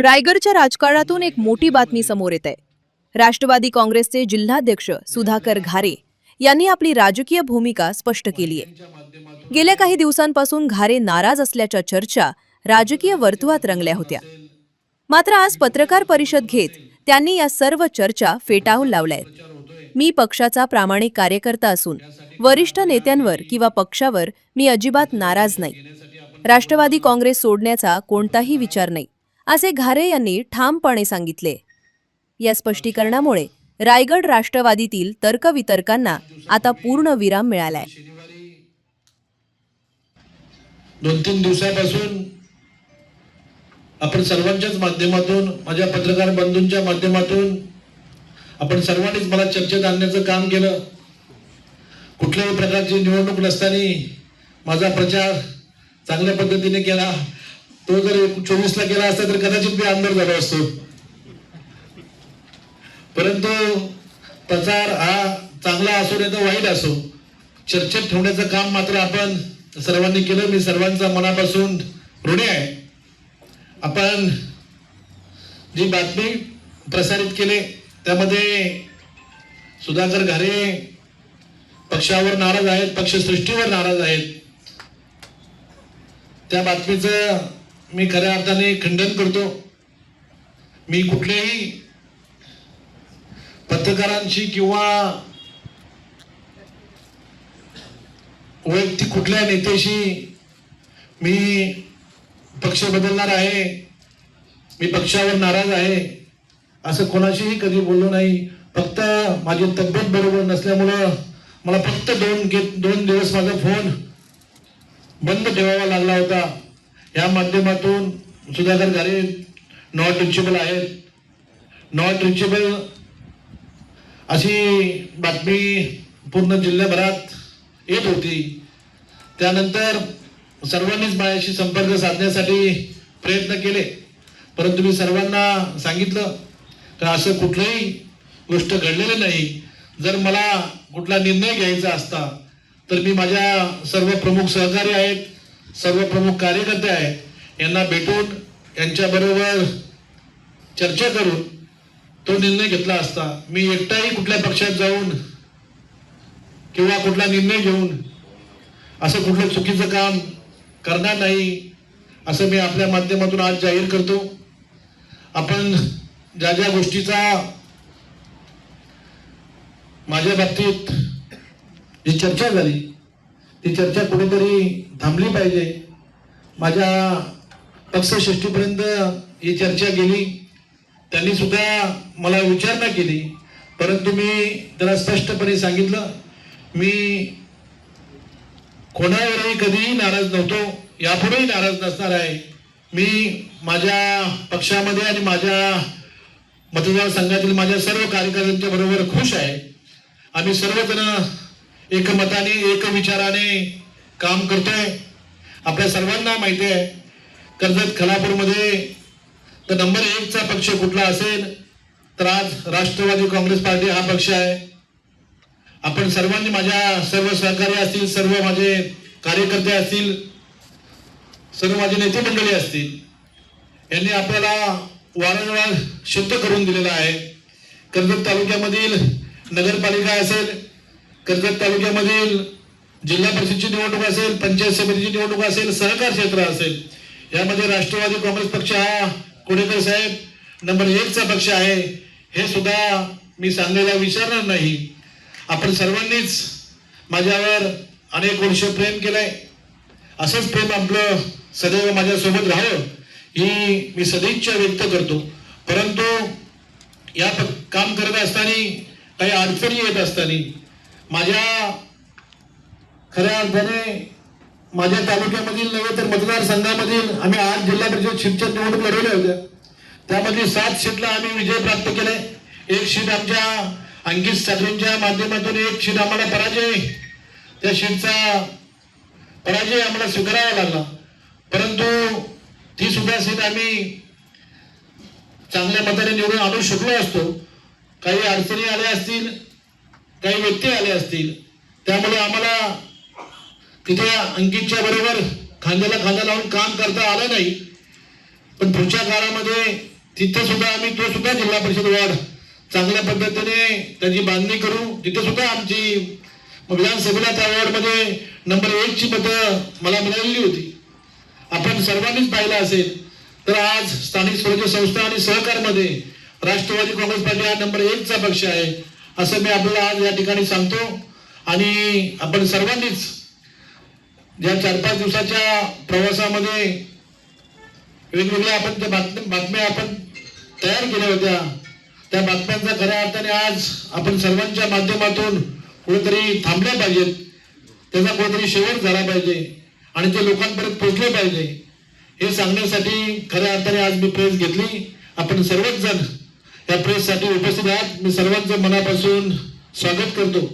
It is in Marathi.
रायगडच्या राजकारणातून एक मोठी बातमी समोर येत आहे. राष्ट्रवादी काँग्रेसचे जिल्हाध्यक्ष सुधाकर घारे यांनी आपली राजकीय भूमिका स्पष्ट केली आहे. गेल्या काही दिवसांपासून घारे नाराज असल्याच्या चर्चा राजकीय वर्तुळात रंगल्या होत्या. मात्र आज पत्रकार परिषद घेत त्यांनी या सर्व चर्चा फेटाळून लावल्या आहेत. मी पक्षाचा प्रामाणिक कार्यकर्ता असून वरिष्ठ नेत्यांवर किंवा पक्षावर मी अजिबात नाराज नाही. राष्ट्रवादी काँग्रेस सोडण्याचा कोणताही विचार नाही, असे घारे यांनी ठामपणे सांगितले. या स्पष्टीकरणामुळे रायगड राष्ट्रवादीतील तर्कवितर्कांना आता पूर्ण विराम मिळालाय. 2-3 दिवसापासून आपण सर्वांच्याच माध्यमातून, माझ्या पत्रकार बंधूंच्या माध्यमातून आपण सर्वांनीच मला चर्चेत आणण्याचं काम केलं. कुठल्याही प्रकारची निवडणूक नसताना माझा प्रचार चांगल्या पद्धतीने केला. तो जर 24ला केला असता तर कदाचित मी आमदार झालो असतो. परंतु प्रचार हा चांगला असो नाही तर वाईट असो, चर्चेत ठेवण्याचं काम मात्र आपण सर्वांनी केलं. मी सर्वांचा मनापासून ऋणी आहे. आपण जी बातमी प्रसारित केली त्यामध्ये सुधाकर घारे पक्षावर नाराज आहेत, पक्षसृष्टीवर नाराज आहेत. त्या बातमीचं मी खऱ्या अर्थाने खंडन करतो. मी कुठल्याही पत्रकारांशी किंवा वैयक्तिक कुठल्या नेत्याशी मी पक्ष बदलणार आहे, मी पक्षावर नाराज आहे असं कोणाशीही कधी बोललो नाही. फक्त माझी तब्येत बरोबर नसल्यामुळं मला फक्त दोन दिवस माझा फोन बंद ठेवावा लागला होता. या माध्यमातून सुधाकर घारे नॉट रिचेबल आहेत, नॉट रिचेबल अशी बातमी पूर्ण जिल्ह्याभरात येत होती. त्यानंतर सर्वांनीच माझ्याशी संपर्क साधण्यासाठी प्रयत्न केले, परंतु मी सर्वांना सांगितलं की असं कुठलंही गोष्ट घडलेली नाही. जर मला कुठला निर्णय घ्यायचा असता तर मी माझ्या सर्व प्रमुख सहकारी आहेत, सर्व प्रमुख कार्यकर्ते आहेत, यांना भेटून यांच्याबरोबर चर्चा करून तो निर्णय घेतला असता. मी एकटाही कुठल्या पक्षात जाऊन किंवा कुठला निर्णय घेऊन असं कुठलं चुकीचं काम करणार नाही असं मी आपल्या माध्यमातून आज जाहीर करतो. आपण ज्या ज्या गोष्टीचा माझ्या बाबतीत जी चर्चा झाली ती चर्चा कुठेतरी थांबली पाहिजे. माझ्या पक्षश्रेष्ठीपर्यंत ही चर्चा गेली, त्यांनी सुद्धा मला विचारणा केली, परंतु मी त्याला स्पष्टपणे सांगितलं मी कोणावरही कधीही नाराज नव्हतो, यापुढेही नाराज नसणार आहे. मी माझ्या पक्षामध्ये आणि माझ्या मतदारसंघातील माझ्या सर्व कार्यकर्त्यांच्या बरोबर खुश आहे. आम्ही सर्वजण एकमताने एक विचाराने काम करतोय. आपल्या सर्वांना माहिती आहे कर्जत खालापूरमध्ये तर नंबर 1चा पक्ष कुठला असेल तर आज राष्ट्रवादी काँग्रेस पार्टी हा पक्ष आहे. आपण सर्वांनी, माझ्या सर्व सहकारी असतील, सर्व माझे कार्यकर्ते असतील, सर्व माझे नेते मंडळी असतील, यांनी आपल्याला वारंवार सिद्ध करून दिलेला आहे. कर्जत तालुक्यामधील नगरपालिका असेल, कर्जत तालुक्यामधील जिल्हा परिषदची निवडणूक असेल, पंचायत समितीची निवडणूक असेल, सहकार क्षेत्र असेल, यामध्ये राष्ट्रवादी काँग्रेस पक्ष हा कोडेकर साहेब नंबर 1चा पक्ष आहे. हे सुद्धा मी सांगायला विसरणार नाही. आपण सर्वांनीच माझ्यावर अनेक वर्ष प्रेम केलंय. असंच प्रेम आपलं सदैव माझ्यासोबत राहावं ही मी सदिच्छा व्यक्त करतो. परंतु या काम करत असताना काही अडचणी येत असताना माझ्या खऱ्या अर्थाने माझ्या तालुक्यामधील नव्हे तर मतदारसंघामधील आम्ही 8 जिल्हा परिषद सीटच्या निवडणूक लढवल्या होत्या. त्यामध्ये 7 सीटला आम्ही विजय प्राप्त केले. 1 सीट आमच्या अंकित साखरेंच्या माध्यमातून, 1 सीट आम्हाला त्या सीटचा पराजय आम्हाला स्वीकारावा लागला. परंतु ती सुद्धा सीट आम्ही चांगल्या मताने निवडून आणू शकलो असतो. काही अडचणी आल्या असतील, काही व्यक्ती आले असतील, त्यामुळे आम्हाला तिथे अंकितच्या बरोबर खांद्याला खांदा लावून काम करता आलं नाही. पण पुढच्या काळामध्ये तिथे सुद्धा आम्ही तो सुद्धा जिल्हा परिषद वॉर्ड चांगल्या पद्धतीने त्याची बांधणी करू. तिथे सुद्धा आमची विधानसभेला त्या वॉर्डमध्ये नंबर 1 ची मतं मला मिळालेली होती. आपण सर्वांनीच पाहिलं असेल तर आज स्थानिक स्वराज्य संस्था आणि सहकारमध्ये राष्ट्रवादी काँग्रेस पार्टी हा नंबर 1 चा पक्ष आहे असं मी आपल्याला आज या ठिकाणी सांगतो. आणि आपण सर्वांनीच या 4-5 दिवसाच्या प्रवासामध्ये वेगवेगळ्या आपण त्या बातम्या आपण तयार केल्या होत्या. त्या बातम्यांचा खऱ्या अर्थाने आज आपण सर्वांच्या माध्यमातून कुठेतरी थांबल्या पाहिजेत, त्याचा कुठेतरी शेवट झाला पाहिजे आणि ते लोकांपर्यंत पोहोचले पाहिजे हे सांगण्यासाठी खऱ्या अर्थाने आज मी प्रेस घेतली. आपण सर्वच जण या प्रेससाठी उपस्थित आहात. मी सर्वांचं मनापासून स्वागत करतो.